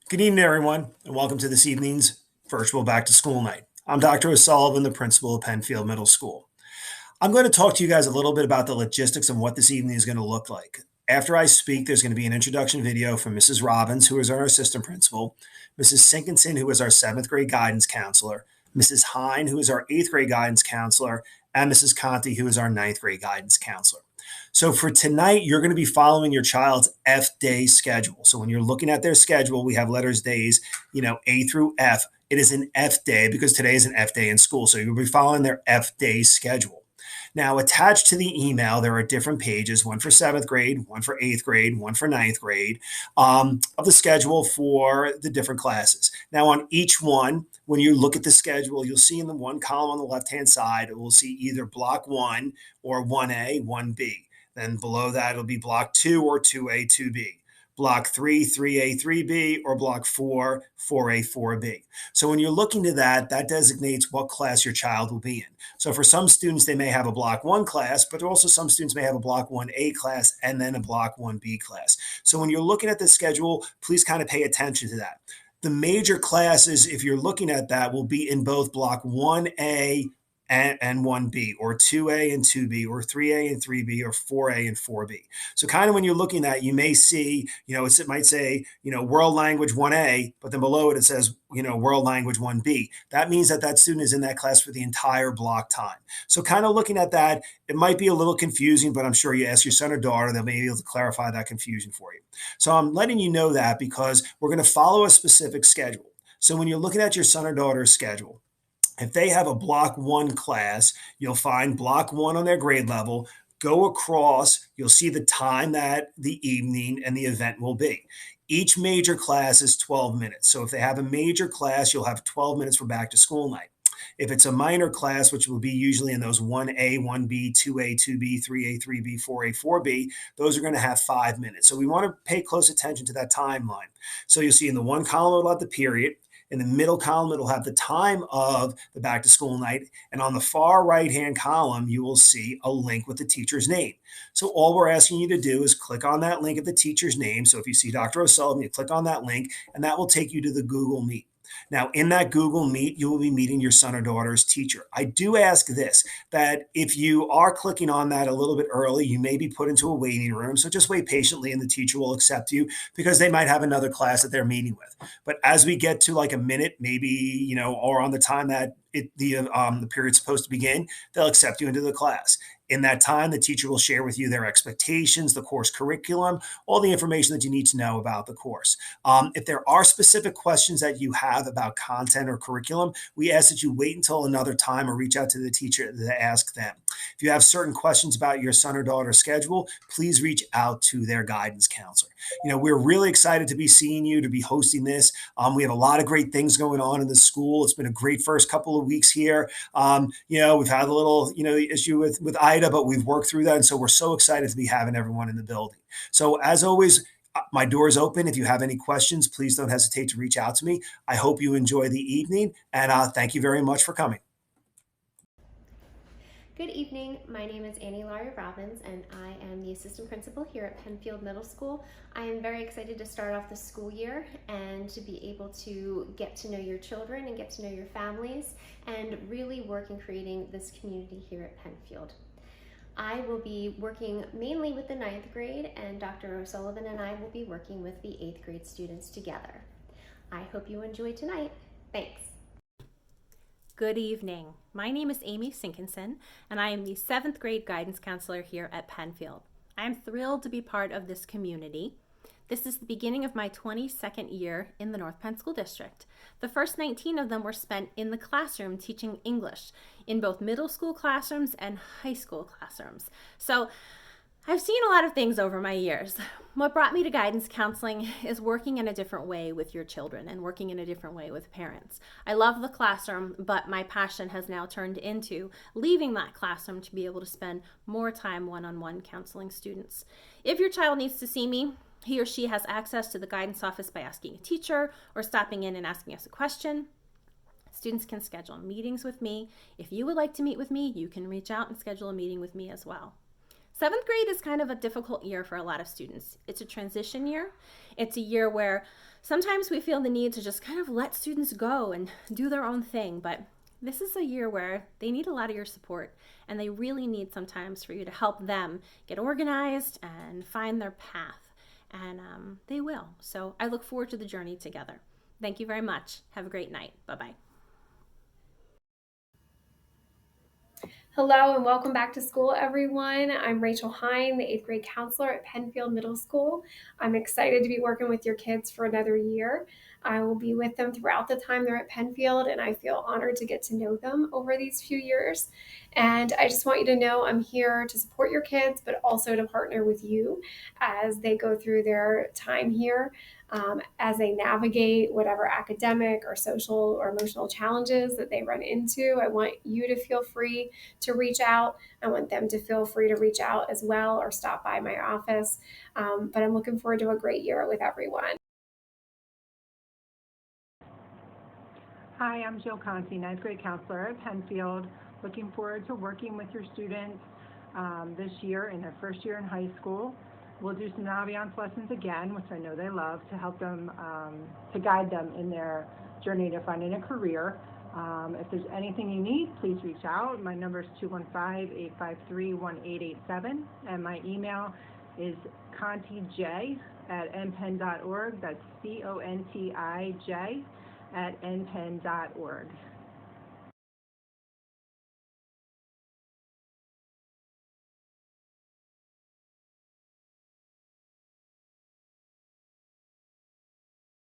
Good evening, everyone, and welcome to this evening's virtual back to school night. I'm Dr. O'Sullivan, the principal of Penfield Middle School. I'm going to talk to you guys a little bit about the logistics of what this evening is going to look like. After I speak, there's going to be an introduction video from Mrs. Robbins, who is our assistant principal, Mrs. Sinkinson, who is our seventh grade guidance counselor, Mrs. Hine, who is our eighth grade guidance counselor, and Mrs. Conti, who is our ninth grade guidance counselor. So for tonight, you're going to be following your child's F day schedule. So when you're looking at their schedule, we have letters days, A through F. It is an F day because today is an F day in school. So you'll be following their F day schedule. Now, attached to the email, there are different pages, one for seventh grade, one for eighth grade, one for ninth grade, of the schedule for the different classes. Now, on each one, when you look at the schedule, you'll see in the one column on the left-hand side, it will see either block one or 1A, 1B. Then below that, it'll be block two or 2A, 2B. Block three, 3A, 3B, or block four, 4A, 4B. So when you're looking to that, that designates what class your child will be in. So for some students, they may have a block one class, but also some students may have a block 1A class and then a block 1B class. So when you're looking at the schedule, please kind of pay attention to that. The major classes, if you're looking at that, will be in both block 1A and 1B, or 2A and 2B, or 3A and 3B, or 4A and 4B. So kind of when you're looking at, you may see, it might say, world language 1A, but then below it says, world language 1B. That means that that student is in that class for the entire block time. So kind of looking at that, it might be a little confusing, but I'm sure you ask your son or daughter, they'll be able to clarify that confusion for you. So I'm letting you know that because we're going to follow a specific schedule. So when you're looking at your son or daughter's schedule, if they have a block one class, you'll find block one on their grade level. Go across, you'll see the time that the evening and the event will be. Each major class is 12 minutes. So if they have a major class, you'll have 12 minutes for back to school night. If it's a minor class, which will be usually in those 1A, 1B, 2A, 2B, 3A, 3B, 4A, 4B, those are going to have 5 minutes. So we want to pay close attention to that timeline. So you'll see in the one column about the period. In the middle column, it'll have the time of the back to school night. And on the far right-hand column, you will see a link with the teacher's name. So all we're asking you to do is click on that link of the teacher's name. So if you see Dr. O'Sullivan, you click on that link, and that will take you to the Google Meet. Now, in that Google Meet, you will be meeting your son or daughter's teacher. I do ask this, that if you are clicking on that a little bit early, you may be put into a waiting room. So just wait patiently and the teacher will accept you because they might have another class that they're meeting with. But as we get to like a minute, maybe, or on the time that the period's supposed to begin, they'll accept you into the class. In that time, the teacher will share with you their expectations, the course curriculum, all the information that you need to know about the course. If there are specific questions that you have about content or curriculum, we ask that you wait until another time or reach out to the teacher to ask them. If you have certain questions about your son or daughter's schedule, please reach out to their guidance counselor. We're really excited to be seeing you, to be hosting this. We have a lot of great things going on in the school. It's been a great first couple of weeks here. We've had a little, issue with Ida, but we've worked through that. And so we're so excited to be having everyone in the building. So as always, my door is open. If you have any questions, please don't hesitate to reach out to me. I hope you enjoy the evening, and thank you very much for coming. Good evening. My name is Annie Laurie Robbins, and I am the assistant principal here at Penfield Middle School. I am very excited to start off the school year and to be able to get to know your children and get to know your families and really work in creating this community here at Penfield. I will be working mainly with the ninth grade, and Dr. O'Sullivan and I will be working with the eighth grade students together. I hope you enjoy tonight. Thanks. Good evening. My name is Amy Sinkinson, and I am the 7th grade guidance counselor here at Penfield. I am thrilled to be part of this community. This is the beginning of my 22nd year in the North Penn School District. The first 19 of them were spent in the classroom teaching English in both middle school classrooms and high school classrooms. So I've seen a lot of things over my years. What brought me to guidance counseling is working in a different way with your children and working in a different way with parents. I love the classroom, but my passion has now turned into leaving that classroom to be able to spend more time one-on-one counseling students. If your child needs to see me, he or she has access to the guidance office by asking a teacher or stopping in and asking us a question. Students can schedule meetings with me. If you would like to meet with me, you can reach out and schedule a meeting with me as well. Seventh grade is kind of a difficult year for a lot of students. It's a transition year. It's a year where sometimes we feel the need to just kind of let students go and do their own thing, but this is a year where they need a lot of your support, and they really need sometimes for you to help them get organized and find their path, and they will. So I look forward to the journey together. Thank you very much. Have a great night. Bye-bye. Hello and welcome back to school, everyone. I'm Rachel Hine, the 8th grade counselor at Penfield Middle School. I'm excited to be working with your kids for another year. I will be with them throughout the time they're at Penfield, and I feel honored to get to know them over these few years. And I just want you to know I'm here to support your kids, but also to partner with you as they go through their time here. As they navigate whatever academic or social or emotional challenges that they run into. I want you to feel free to reach out. I want them to feel free to reach out as well or stop by my office. But I'm looking forward to a great year with everyone. Hi, I'm Jill Conti, 9th grade counselor at Penfield. Looking forward to working with your students this year in their first year in high school. We'll do some Naviance lessons again, which I know they love, to help them, to guide them in their journey to finding a career. If there's anything you need, please reach out. My number is 215-853-1887, and my email is contij@npenn.org. That's CONTIJ@npenn.org.